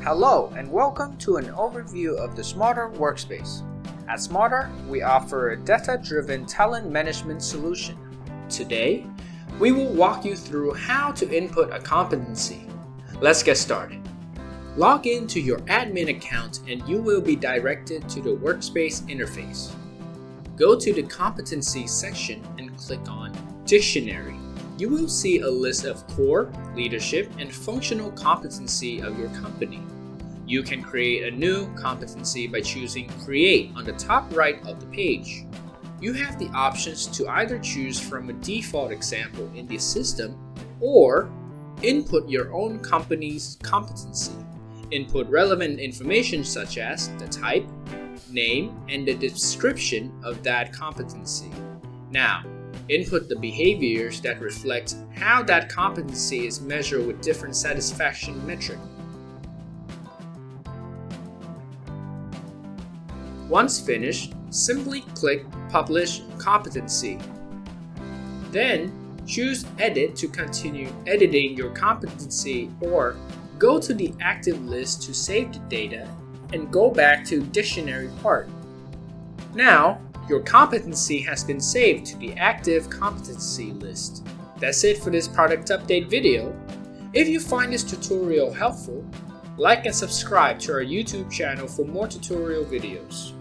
Hello and welcome to an overview of the Smarter Workspace. At Smarter, we offer a data-driven talent management solution. Today, we will walk you through how to input a competency. Let's get started. Log into your admin account and you will be directed to the Workspace interface. Go to the Competency section and click on Dictionary. You will see a list of core, leadership, and functional competency of your company. You can create a new competency by choosing Create on the top right of the page. You have the options to either choose from a default example in the system or input your own company's competency. Input relevant information such as the type, name, and the description of that competency. Now, input the behaviors that reflect how that competency is measured with different satisfaction metrics. Once finished, simply click Publish Competency. Then, choose Edit to continue editing your competency or go to the active list to save the data and go back to Dictionary part. Now, your competency has been saved to the active competency list. That's it for this product update video. If you find this tutorial helpful, like and subscribe to our YouTube channel for more tutorial videos.